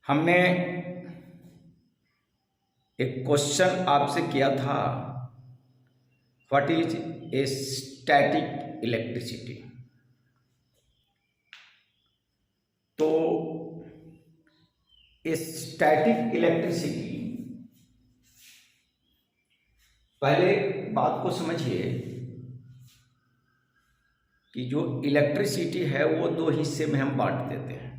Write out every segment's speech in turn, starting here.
हमने एक क्वेश्चन आपसे किया था, what is a static electricity. तो ए स्टैटिक इलेक्ट्रिसिटी, पहले बात को समझिए कि जो इलेक्ट्रिसिटी है वो दो हिस्से में हम बांट देते हैं।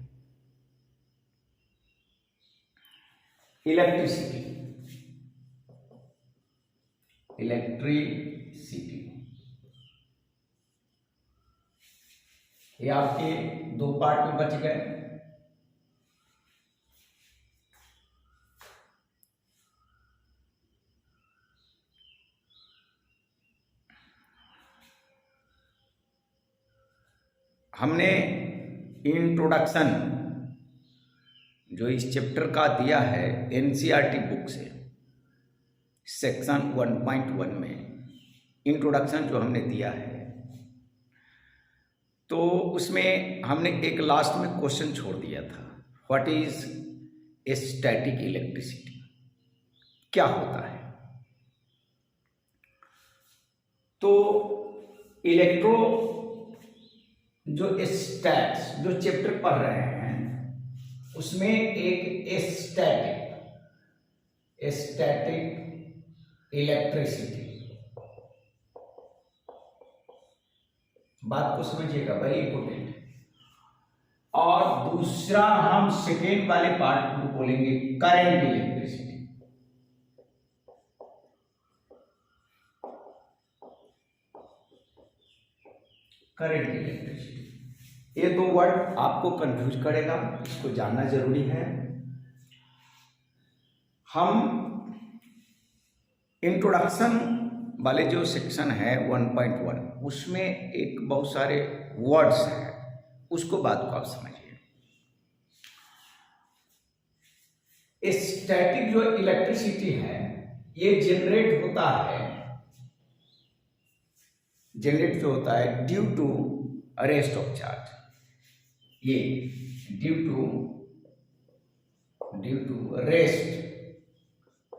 इलेक्ट्रिसिटी ये आपके दो पार्ट में बच गए। हमने इंट्रोडक्शन जो इस चैप्टर का दिया है एनसीईआरटी बुक से, सेक्शन 1.1 में इंट्रोडक्शन जो हमने दिया है, तो उसमें हमने एक लास्ट में क्वेश्चन छोड़ दिया था, what is a static electricity, क्या होता है। तो इलेक्ट्रो जो स्टैट्स जो चैप्टर पढ़ रहे हैं उसमें एक स्टैटिक इलेक्ट्रिसिटी, बात को समझिएगा, वेरी इंपोर्टेंट। और दूसरा हम सेकेंड वाले पार्ट को बोलेंगे करंट इलेक्ट्रिसिटी। करंट इलेक्ट्रिसिटी, ये दो वर्ड आपको कंफ्यूज करेगा, इसको जानना जरूरी है। हम इंट्रोडक्शन वाले जो सेक्शन है 1.1 उसमें एक बहुत सारे वर्ड्स हैं, उसको बात को आप समझिए। स्टैटिक जो इलेक्ट्रिसिटी है ये जनरेट होता है due to rest of charge. ये due to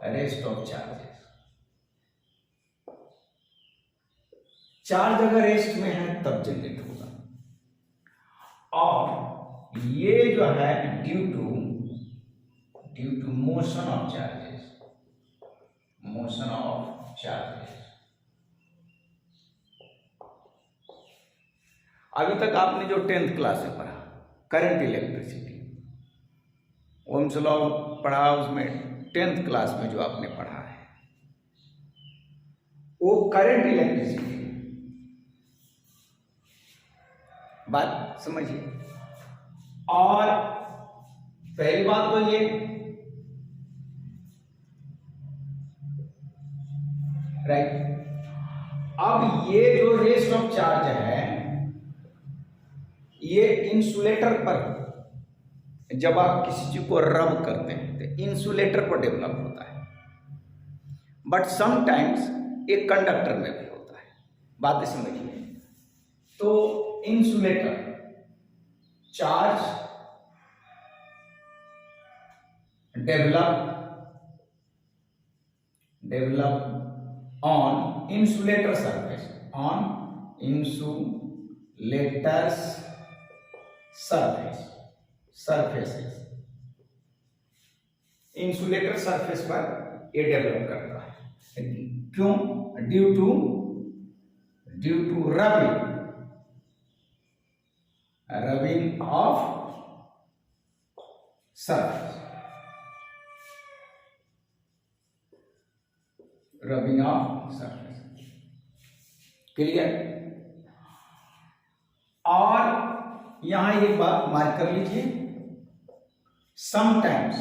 rest of charges. Charge अगर रेस्ट में है तब जनरेट होगा, और ये जो है due to motion of charges. अभी तक आपने जो 10th क्लास में पढ़ा करंट इलेक्ट्रिसिटी, ओम्स लॉ पढ़ा, उसमें 10th क्लास में जो आपने पढ़ा है वो करंट इलेक्ट्रिसिटी, बात समझिए। और पहली बात तो ये राइट, अब ये जो रेस्ट ऑफ चार्ज है ये इंसुलेटर पर, जब आप किसी चीज को रब करते हैं तो इंसुलेटर पर डेवलप होता है, बट समटाइम्स एक कंडक्टर में भी होता है, बात समझिए। तो insulator charge develop on insulator surface, surfaces, insulator surface पर ये डेवलप करता है। क्यों? Due to rubbing of surface, rubbing of surface, clear. और यहां एक बात मार्क कर लीजिए, समटाइम्स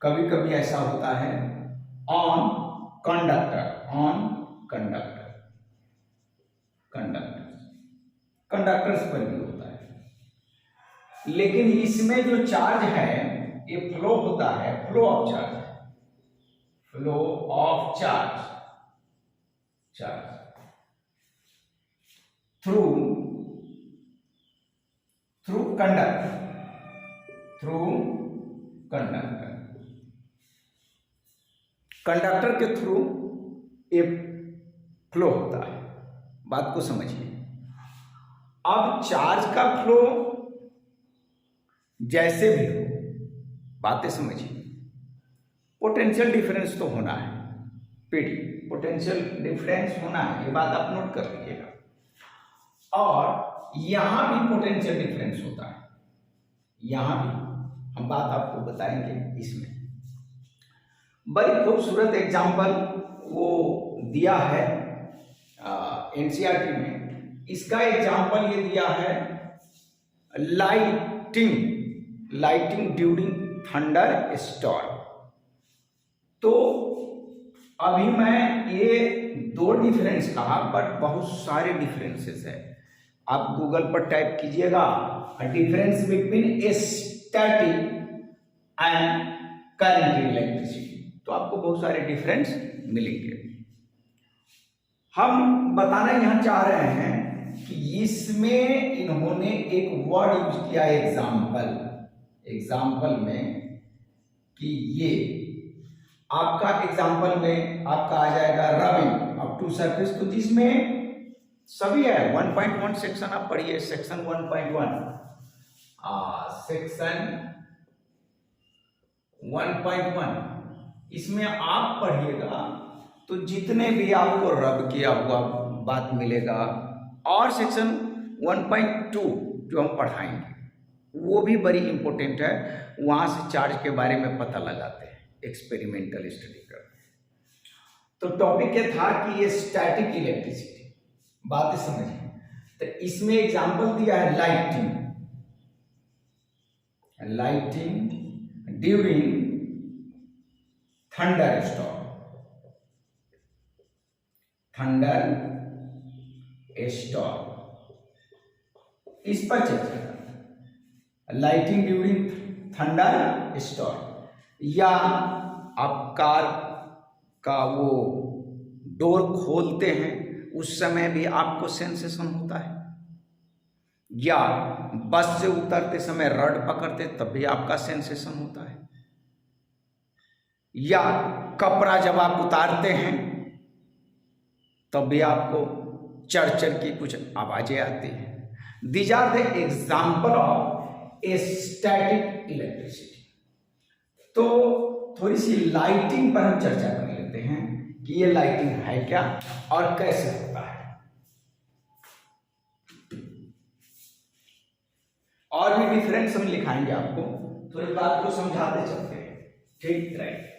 कभी कभी ऐसा होता है ऑन कंडक्टर्स पर भी होता है, लेकिन इसमें जो चार्ज है ये फ्लो होता है, flow of charge through conductor conductor के थ्रू एक फ्लो होता है। बात को समझिए। अब चार्ज का फ्लो जैसे भी हो, बातें समझिए, पोटेंशियल डिफरेंस तो होना है। पीडी पोटेंशियल डिफरेंस होना है, ये बात आप नोट कर लीजिएगा। और यहां भी पोटेंशियल डिफरेंस होता है, यहां भी हम बात आपको बताएंगे। इसमें बड़ी खूबसूरत एग्जाम्पल वो दिया है एनसीईआरटी में। इसका एग्जाम्पल ये दिया है लाइटिंग ड्यूरिंग थंडर स्टॉर्म। तो अभी मैं ये दो डिफरेंस कहा, बट बहुत सारे डिफरेंसेस है। आप गूगल पर टाइप कीजिएगा difference between static and current electricity, तो आपको बहुत सारे डिफरेंस मिलेंगे। हम बताना यहां चाह रहे हैं कि इसमें इन्होंने एक वर्ड यूज किया एग्जाम्पल में, कि ये आपका एग्जाम्पल में आपका आ जाएगा रबिंग अप टू सरफेस, तो जिसमें सभी है 1.1 सेक्शन आप पढ़िए, सेक्शन 1.1 सेक्शन 1.1 इसमें आप पढ़िएगा तो जितने भी आपको रब किया हुआ बात मिलेगा। और सेक्शन 1.2 जो हम पढ़ाएंगे वो भी बड़ी इंपॉर्टेंट है, वहां से चार्ज के बारे में पता लगाते हैं, एक्सपेरिमेंटल स्टडी करते हैं। तो टॉपिक ये था कि ये स्टैटिक इलेक्ट्रिसिटी, बातें समझिए। तो इसमें एग्जांपल दिया है लाइटिंग ड्यूरिंग थंडर स्टॉर्म इस पर चर्चा करते। लाइटिंग ड्यूरिंग थंडर स्टॉर्म, या आप कार का वो डोर खोलते हैं उस समय भी आपको सेंसेशन होता है, या बस से उतरते समय रड पकड़ते तब भी आपका सेंसेशन होता है, या कपड़ा जब आप उतारते हैं तब भी आपको चरचर की कुछ आवाजें आती हैं। These are the example of a static electricity. तो थोड़ी सी लाइटिंग पर हम चर्चा कर लेते हैं कि ये लाइटिंग है क्या और कैसे होता है। और भी डिफरेंस हम लिखाएंगे आपको, थोड़ी बात को समझाते चलते हैं, ठीक राइट।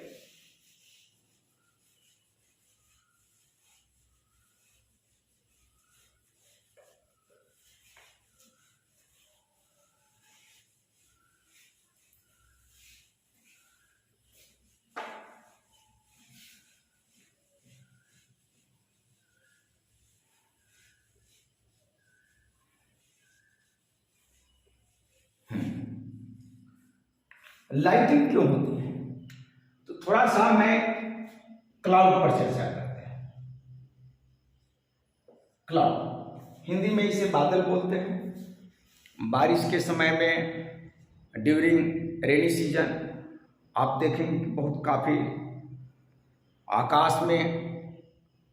लाइटिंग क्यों होती है, तो थोड़ा सा मैं क्लाउड पर चर्चा करते हैं। क्लाउड हिंदी में इसे बादल बोलते हैं। बारिश के समय में ड्यूरिंग रेनी सीजन आप देखेंगे कि बहुत काफी आकाश में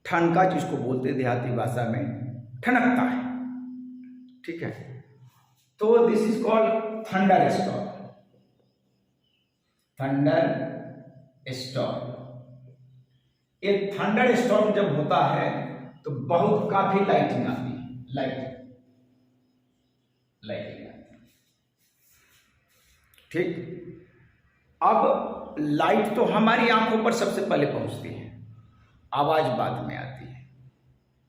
ठनका, जिसको बोलते हैं देहाती भाषा में, ठनकता है, ठीक है। तो this is called thunder storm. ये थंडर स्टॉर्म जब होता है तो बहुत काफी लाइटिंग आती है, लाइटिंग आती है, ठीक। अब लाइट तो हमारी आंखों पर सबसे पहले पहुंचती है, आवाज बाद में आती है।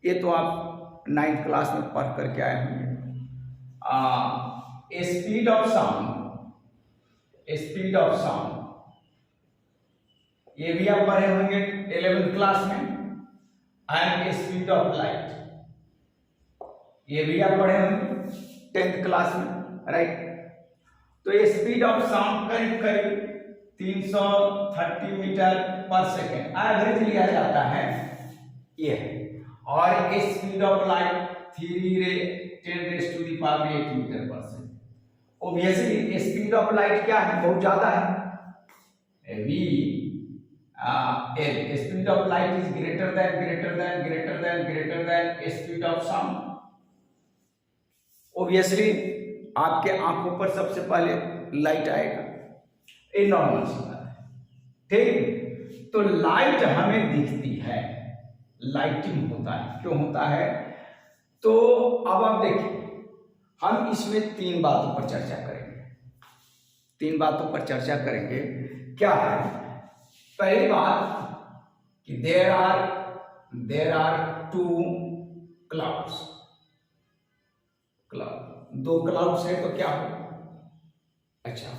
ये तो आप 9th क्लास में पढ़ करके आए होंगे। स्पीड ऑफ साउंड ये भी आप पढ़े होंगे 11th क्लास में। एंड स्पीड ऑफ लाइट ये भी आप पढ़े होंगे 10th क्लास में, राइट। तो ये स्पीड ऑफ साउंड करीब करीब 330 मीटर पर सेकेंड एवरेज लिया जाता है, ये है। और स्पीड ऑफ लाइट 10⁸ मीटर पर second. Obviously speed of light क्या है, बहुत ज्यादा है, v l, speed of light is greater than speed of sound. Obviously आपके आंखों पर सबसे पहले लाइट आएगा, ये नॉर्मल सी बात है, ठीक। तो लाइट हमें दिखती है, लाइटिंग होता है, क्यों होता है? तो अब आप देखिए, हम इसमें तीन बातों पर चर्चा करेंगे, तीन बातों पर चर्चा करेंगे। क्या है? पहली बात कि देर आर टू क्लाउड्स, दो क्लाउड्स है तो क्या हो? अच्छा,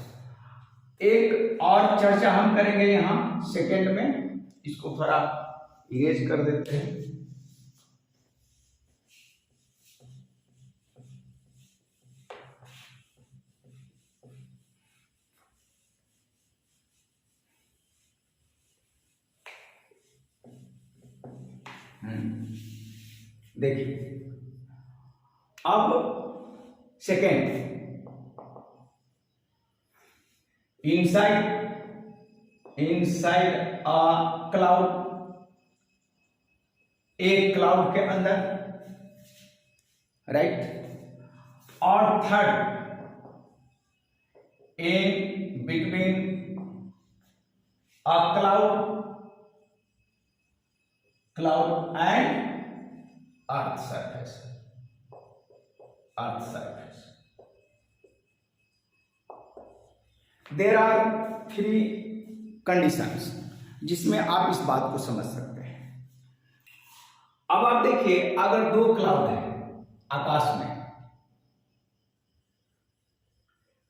एक और चर्चा हम करेंगे यहां सेकंड में, इसको थोड़ा इरेज कर देते हैं। देखिए, अब सेकेंड, इनसाइड अ क्लाउड, एक क्लाउड के अंदर, राइट। और third, in between a cloud and earth surface, there are three conditions जिसमें आप इस बात को समझ सकते हैं। अब आप देखिए, अगर दो क्लाउड है आकाश में,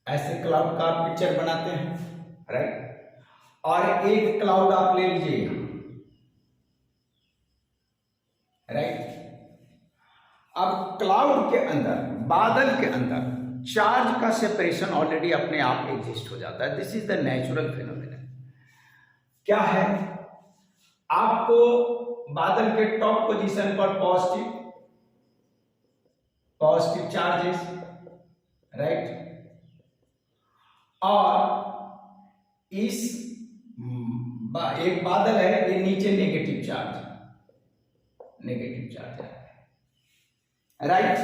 ऐसे क्लाउड का आप पिक्चर बनाते हैं, राइट, और एक क्लाउड आप ले लीजिए, राइट। अब क्लाउड के अंदर, बादल के अंदर चार्ज का सेपरेशन ऑलरेडी अपने आप एग्जिस्ट हो जाता है। This is the natural phenomena. क्या है? आपको बादल के टॉप पोजीशन पर पॉजिटिव चार्जेस, राइट, और इस एक बादल है, ये नीचे नेगेटिव चार्ज है, राइट।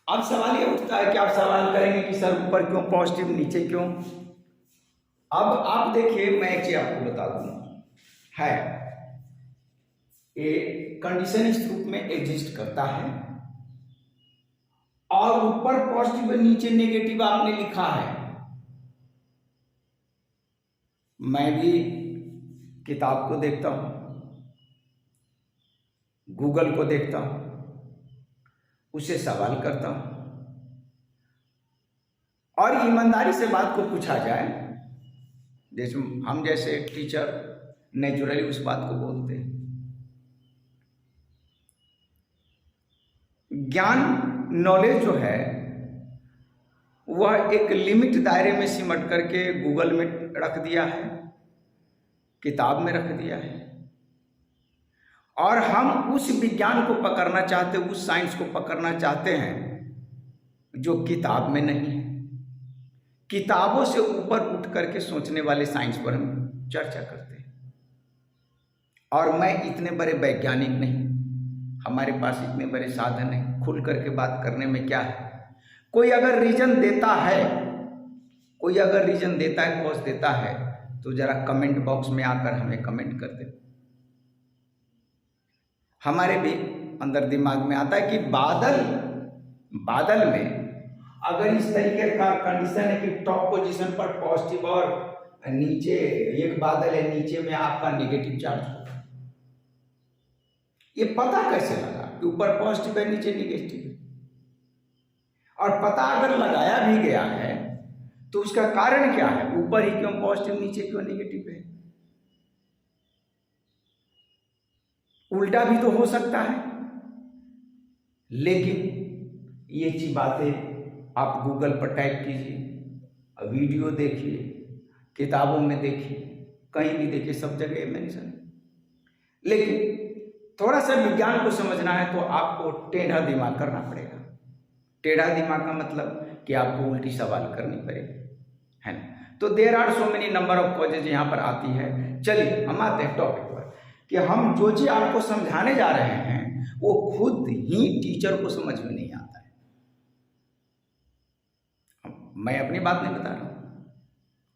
अब सवाल ये उठता है कि आप सवाल करेंगे कि सर ऊपर क्यों पॉजिटिव, नीचे क्यों? अब आप देखिए, मैं एक चीज आपको बता दूं, है ये कंडीशन इस रूप में एग्जिस्ट करता है, और ऊपर पॉजिटिव और नीचे नेगेटिव आपने लिखा है। मैं भी किताब को देखता हूं, गूगल को देखता हूं, उससे सवाल करता हूं, और ईमानदारी से बात को पूछा जाए, जैसे हम जैसे टीचर नेचुरली उस बात को बोलते हैं। ज्ञान, नॉलेज जो है वह एक लिमिट दायरे में सिमट करके गूगल में रख दिया है, किताब में रख दिया है, और हम उस विज्ञान को पकड़ना चाहते, उस साइंस को पकड़ना चाहते हैं जो किताब में नहीं है। किताबों से ऊपर उठ करके सोचने वाले साइंस पर हम चर्चा करते हैं। और मैं इतने बड़े वैज्ञानिक नहीं, हमारे पास इतने बड़े साधन नहीं, खुल करके बात करने में क्या है। कोई अगर रीजन देता है, कॉज देता है, तो जरा कमेंट बॉक्स में आकर हमें कमेंट कर दे। हमारे भी अंदर दिमाग में आता है कि बादल में अगर इस तरीके का कंडीशन है कि टॉप पोजीशन पर पॉजिटिव और नीचे एक बादल है, नीचे में आपका नेगेटिव चार्ज होगा, ये पता कैसे लगा कि ऊपर पॉजिटिव है नीचे नेगेटिव है? और पता अगर लगाया भी गया है तो उसका कारण क्या है? ऊपर ही क्यों पॉजिटिव, नीचे क्यों नेगेटिव है? उल्टा भी तो हो सकता है। लेकिन ये चीज बातें आप गूगल पर टाइप कीजिए, वीडियो देखिए, किताबों में देखिए, कहीं भी देखिए, सब जगह मेंशन है। लेकिन थोड़ा सा विज्ञान को समझना है तो आपको टेढ़ा दिमाग करना पड़ेगा। टेढ़ा दिमाग का मतलब कि आपको उल्टी सवाल करनी पड़ेगी, है ना। तो there are so many number of causes यहाँ पर आती है। चलिए हम आते हैं टॉपिक पर कि हम जो चीज़ आपको समझाने जा रहे हैं वो खुद ही टीचर को समझ में नहीं आता है। मैं अपनी बात नहीं बता रहा हूँ,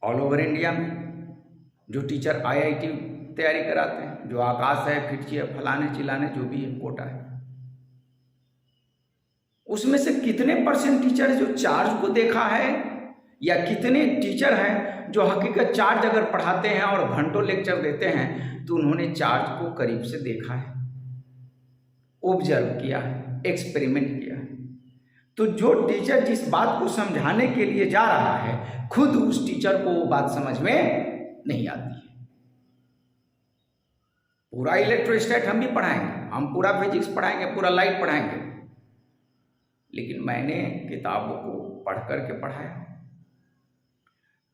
ऑल ओवर इंडिया में जो टीचर IIT तैयारी कराते हैं, जो आकाश है, फिटची है, फलाने चिलाने जो भी है कोटा है, उसमें से कितने % टीचर जो चार्ज को देखा है, या कितने टीचर हैं जो हकीकत चार्ज अगर पढ़ाते हैं और घंटों लेक्चर देते हैं तो उन्होंने चार्ज को करीब से देखा है, ऑब्जर्व किया है, एक्सपेरिमेंट किया है। तो जो टीचर जिस बात को समझाने के लिए जा रहा है खुद उस टीचर को वो बात समझ में नहीं आती है। पूरा इलेक्ट्रोस्टैट हम भी पढ़ाएंगे, हम पूरा फिजिक्स पढ़ाएंगे, पूरा लाइट पढ़ाएंगे, लेकिन मैंने किताबों को पढ़ करके पढ़ाया।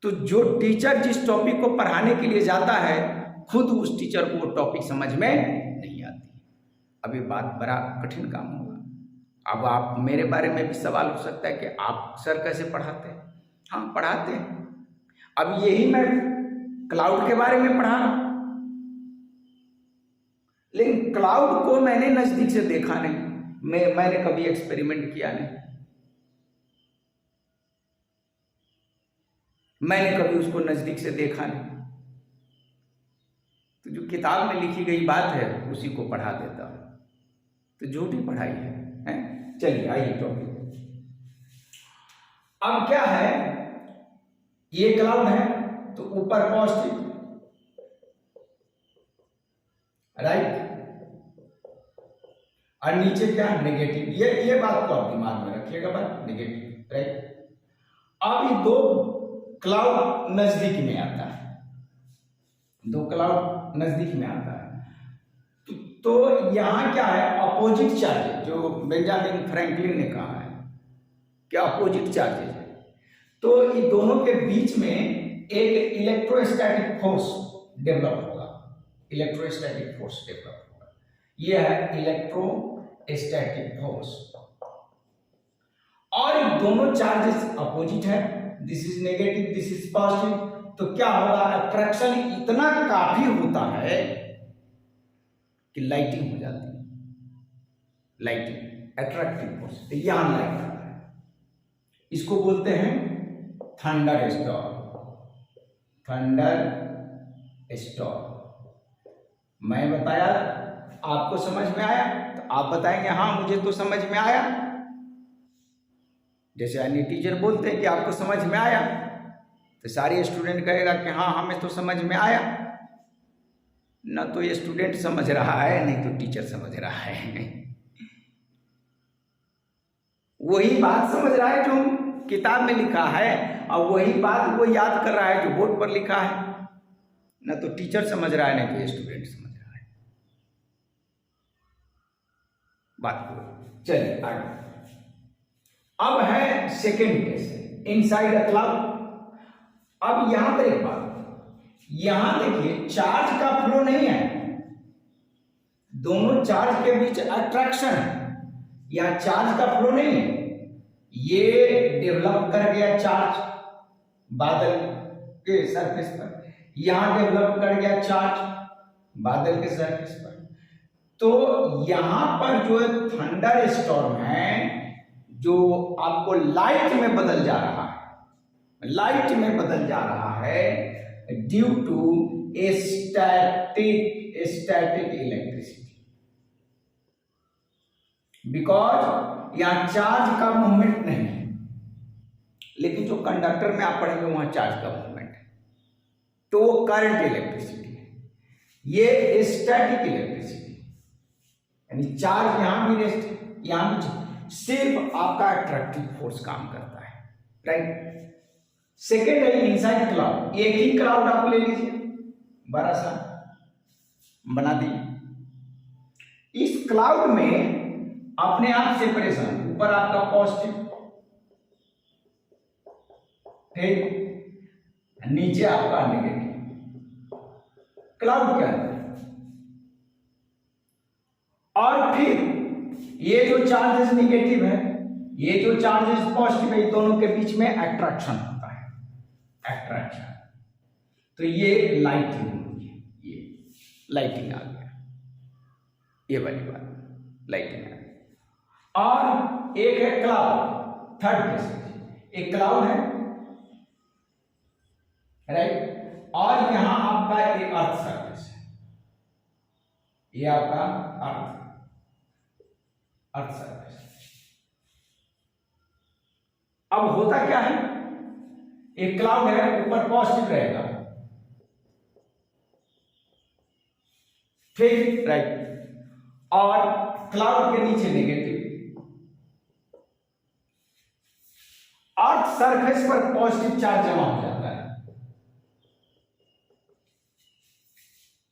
तो जो टीचर जिस टॉपिक को पढ़ाने के लिए जाता है खुद उस टीचर को वो टॉपिक समझ में नहीं आती। अब ये बात बड़ा कठिन काम होगा। अब आप मेरे बारे में भी सवाल हो सकता है कि आप सर कैसे पढ़ाते हैं। हाँ, पढ़ाते हैं। अब यही मैं क्लाउड के बारे में पढ़ा रहा हूं, लेकिन क्लाउड को मैंने नजदीक से देखा नहीं, मैंने कभी एक्सपेरिमेंट किया नहीं, मैंने कभी उसको नजदीक से देखा नहीं। तो जो किताब में लिखी गई बात है उसी को पढ़ा देता हूं, तो झूठी पढ़ाई है? चलिए आइए टॉपिक। अब क्या है, ये क्लाउड है तो ऊपर पॉजिटिव, राइट, और नीचे क्या, नेगेटिव। ये बात को आप दिमाग में रखिएगा, बात नेगेटिव, राइट। अब ये दो क्लाउड नजदीक में आता है, दो क्लाउड नजदीक में आता है, तो यहां क्या है, अपोजिट चार्जेज, जो बेंजामिन फ्रैंकलिन ने कहा है कि अपोजिट चार्जेज है। तो ये दोनों के बीच में एक इलेक्ट्रोस्टैटिक फोर्स डेवलप होगा, इलेक्ट्रोस्टैटिक फोर्स डेवलप होगा। यह है इलेक्ट्रोस्टैटिक फोर्स, और ये दोनों चार्जेस अपोजिट है, this is negative, this is positive. तो क्या होगा, अट्रैक्शन इतना काफी होता है कि लाइटिंग हो जाती है, लाइटिंग, अट्रैक्टिव फोर्स। तो यहां लाइट आता है, इसको बोलते हैं थंडर स्टॉर्म, थंडर स्टॉर्म। मैं बताया, आपको समझ में आया? तो आप बताएंगे हाँ मुझे तो समझ में आया। जैसे अन्य टीचर बोलते हैं कि आपको समझ में आया, तो सारे स्टूडेंट कहेगा कि हाँ हमें तो समझ में आया। ना तो ये स्टूडेंट समझ रहा है, नहीं तो टीचर समझ रहा है। वही बात समझ रहा है जो किताब में लिखा है, और वही बात वो याद कर रहा है जो बोर्ड पर लिखा है। ना तो टीचर समझ रहा है, नहीं तो ये स्टूडेंट समझ रहा है बात को। चलिए आगे। अब है second case, inside a cloud. अब यहां पर एक बात, यहां देखिए चार्ज का फ्लो नहीं है, दोनों चार्ज के बीच अट्रैक्शन है, यहां चार्ज का फ्लो नहीं है। ये डेवलप कर गया चार्ज बादल के सरफेस पर, यहां डेवलप कर गया चार्ज बादल के सरफेस पर। तो यहां पर जो थंडर स्टॉर्म है, जो आपको लाइट में बदल जा रहा है, लाइट में बदल जा रहा है due to static electricity, because यहां चार्ज का मूवमेंट नहीं है, लेकिन जो कंडक्टर में आप पढ़ेंगे वहां चार्ज का मूवमेंट है, तो वो करंट इलेक्ट्रिसिटी है, ये स्टैटिक इलेक्ट्रिसिटी, यानी चार्ज यहां भी रेस्ट, यहां भी सिर्फ आपका अट्रैक्टिव फोर्स काम करता है, राइट। सेकेंड है इनसाइड क्लाउड। एक ही क्लाउड आप ले लीजिए, बड़ा सा बना दिए। इस क्लाउड में अपने आप सेपरेशन, ऊपर आपका पॉजिटिव, ठीक, नीचे आपका नेगेटिव, क्लाउड क्या है। और फिर ये जो चार्जेस नेगेटिव है, ये जो चार्जेस पॉजिटिव है दोनों के बीच में अट्रैक्शन होता है, अट्रैक्शन। तो ये लाइटिंग होगी, ये लाइटिंग आ गया, ये वाली बात लाइटिंग आ गया। और एक है क्लाउड, थर्ड केस, एक क्लाउड है, राइट, और यहां आपका एक अर्थ सरफेस है, ये आपका अर्थ सरफेस। अब होता क्या है, एक क्लाउड है, ऊपर पॉजिटिव रहेगा, ठीक, राइट, और क्लाउड के नीचे नेगेटिव। अर्थ सरफेस पर पॉजिटिव चार्ज जमा हो जाता है,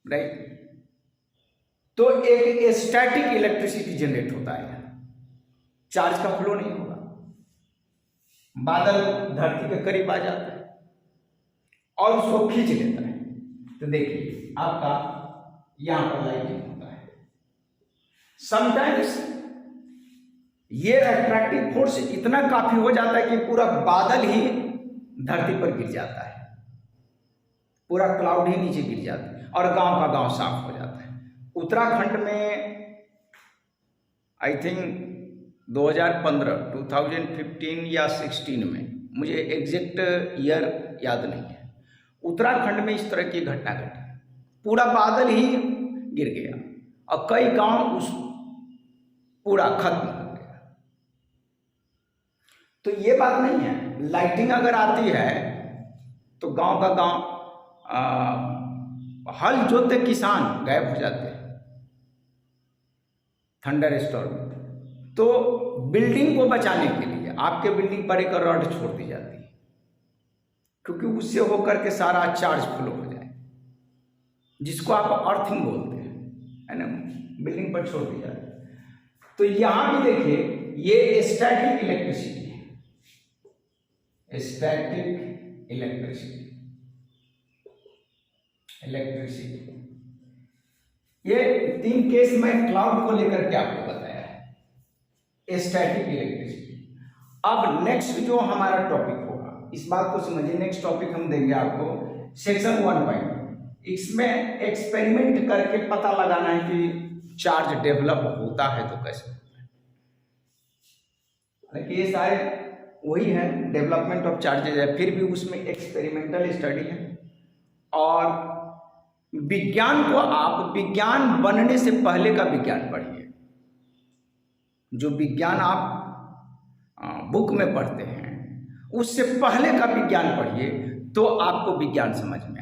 राइट। तो एक स्टैटिक इलेक्ट्रिसिटी जनरेट होता है, चार्ज का फ्लो नहीं होगा, बादल धरती के करीब आ जाता है और उसको खींच लेता है। तो देखिए आपका यहां पर लाइटिंग होता है। समटाइम्स ये अट्रैक्टिव फोर्स इतना काफी हो जाता है कि पूरा बादल ही धरती पर गिर जाता है, पूरा क्लाउड ही नीचे गिर जाता है और गांव का गांव साफ हो जाता है। उत्तराखंड में आई थिंक 2015 या 16 में, मुझे एग्जैक्ट ईयर याद नहीं है, उत्तराखंड में इस तरह की घटना घटी, पूरा बादल ही गिर गया और कई गांव उस पूरा खत्म हो गया। तो ये बात नहीं है, लाइटिंग अगर आती है तो गांव का गांव, हल जोते किसान गायब हो जाते हैं थंडर स्टॉर्म। तो बिल्डिंग को बचाने के लिए आपके बिल्डिंग पर एक रॉड छोड़ दी जाती है, क्योंकि उससे होकर के सारा चार्ज फ्लो हो जाए, जिसको आप अर्थिंग बोलते हैं, है ना, बिल्डिंग पर छोड़ दी जाती है। तो यहां भी देखिए ये स्टैटिक इलेक्ट्रिसिटी है, स्टैटिक इलेक्ट्रिसिटी, ये 3 केस में क्लाउड को लेकर के आपको बताया है, स्टैटिक इलेक्ट्रिसिटी। अब नेक्स्ट जो हमारा टॉपिक होगा, इस बात को समझिए, नेक्स्ट टॉपिक हम देंगे आपको सेक्शन 1.1। इसमें एक्सपेरिमेंट करके पता लगाना है कि चार्ज डेवलप होता है तो कैसे होता है। हालांकि ये सारे वही है, डेवलपमेंट ऑफ चार्जेज है, फिर भी उसमें एक्सपेरिमेंटल स्टडी है। और विज्ञान को आप विज्ञान बनने से पहले का विज्ञान पढ़िए, जो विज्ञान आप बुक में पढ़ते हैं उससे पहले का विज्ञान पढ़िए, तो आपको विज्ञान समझ में